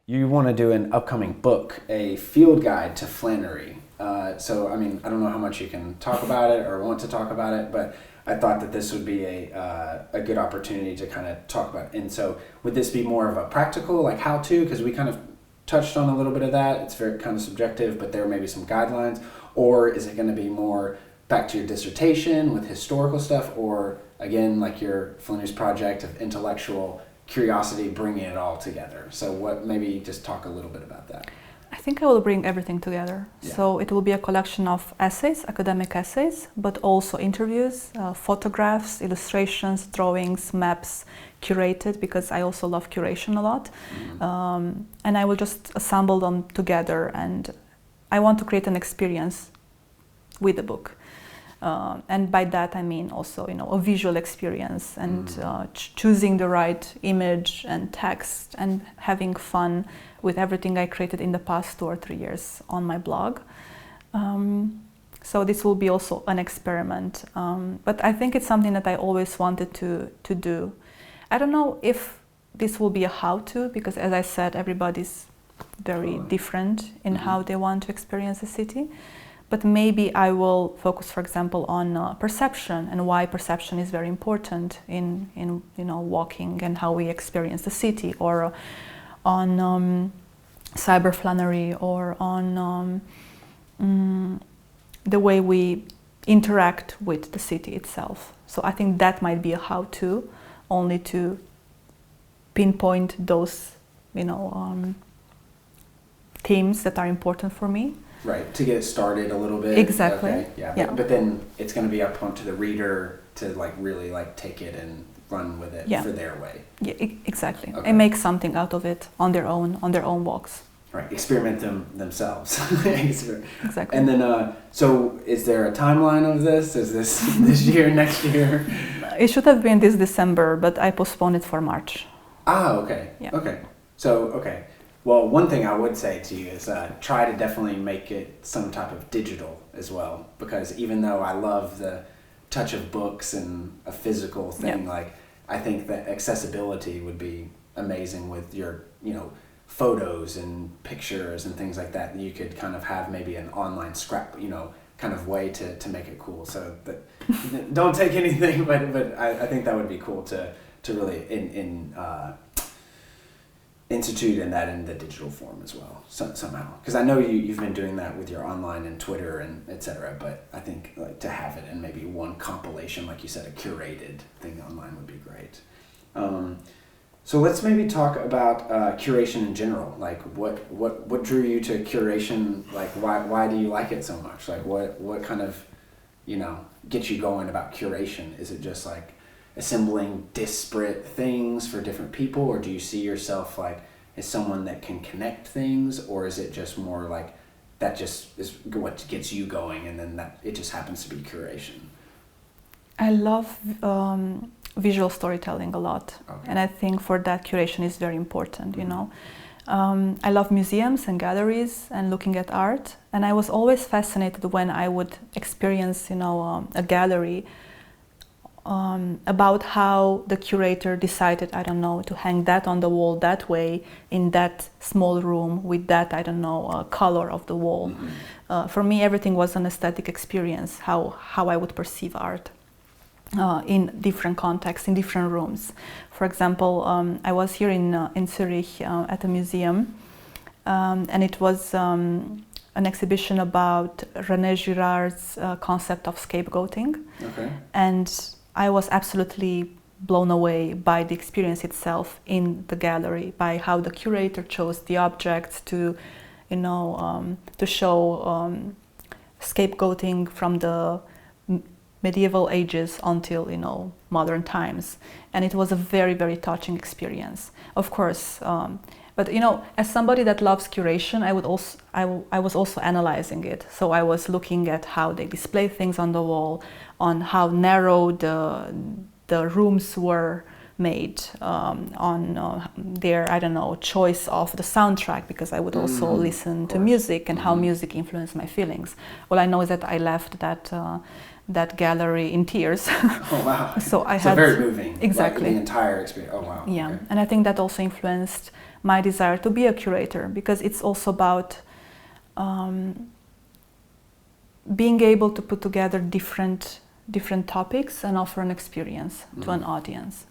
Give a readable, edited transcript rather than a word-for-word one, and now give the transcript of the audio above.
You want to do an upcoming book, a field guide to Flânerie. So, I mean, I don't know how much you can talk about it or want to talk about it, but I thought that this would be a good opportunity to kind of talk about it. And so, would this be more of a practical, like how to? Because we kind of touched on a little bit of that. It's very kind of subjective, but there may be some guidelines. Or is it going to be more back to your dissertation with historical stuff, or again, like your Flâneuse Project of intellectual curiosity, bringing it all together? So what, maybe just talk a little bit about that. I think I will bring everything together. Yeah. So it will be a collection of essays, academic essays, but also interviews, photographs, illustrations, drawings, maps, curated, because I also love curation a lot. Mm-hmm. And I will just assemble them together, and I want to create an experience with the book. And by that I mean also, a visual experience, and choosing the right image and text and having fun with everything I created in the past 2 or 3 years on my blog. So this will be also an experiment. But I think it's something that I always wanted to do. I don't know if this will be a how-to, because as I said, everybody's very different in how they want to experience the city. But maybe I will focus, for example, on perception and why perception is very important in walking and how we experience the city, or on cyber Flânerie, or on the way we interact with the city itself. So I think that might be a how-to, only to pinpoint those, themes that are important for me. Right, to get it started a little bit. Exactly. Okay, yeah. But then it's going to be up to the reader to really take it and run with it for their way. Yeah, exactly. Okay. And make something out of it on their own walks. Right, experiment themselves. Exactly. And then, so is there a timeline of this? Is this year, next year? It should have been this December, but I postponed it for March. Ah, okay. Yeah. Okay. So, okay. Well, one thing I would say to you is try to definitely make it some type of digital as well, because even though I love the touch of books and a physical thing, I think that accessibility would be amazing with your, photos and pictures and things like that. You could kind of have maybe an online scrap, kind of way to make it cool. So that, don't take anything, but I think that would be cool to really institute in the digital form as well, somehow. Because I know you've been doing that with your online and Twitter and etc. But I think to have it in maybe one compilation, like you said, a curated thing online would be great. So let's maybe talk about curation in general. Like what drew you to curation? Like why do you like it so much? Like what kind of gets you going about curation? Is it just like assembling disparate things for different people, or do you see yourself as someone that can connect things, or is it just more like that just is what gets you going, and then that it just happens to be curation? I love visual storytelling a lot, and I think for that curation is very important. I love museums and galleries and looking at art, and I was always fascinated when I would experience a gallery, about how the curator decided, to hang that on the wall that way in that small room with that, color of the wall. Mm-hmm. For me, everything was an aesthetic experience, how I would perceive art in different contexts, in different rooms. For example, I was here in Zurich at a museum, and it was an exhibition about René Girard's concept of scapegoating. Okay. And I was absolutely blown away by the experience itself in the gallery, by how the curator chose the objects to show scapegoating from the medieval ages until modern times, and it was a very, very touching experience. Of course, but as somebody that loves curation, I was also analyzing it. So I was looking at how they display things on the wall, on how narrow the rooms were made, on their choice of the soundtrack, because I would also listen to music and how music influenced my feelings. All I know is that I left that gallery in tears. Oh wow! So very moving. Exactly. Like the entire experience. Oh wow. Yeah, Okay. and I think that also influenced my desire to be a curator, because it's also about being able to put together different topics and offer an experience to an audience.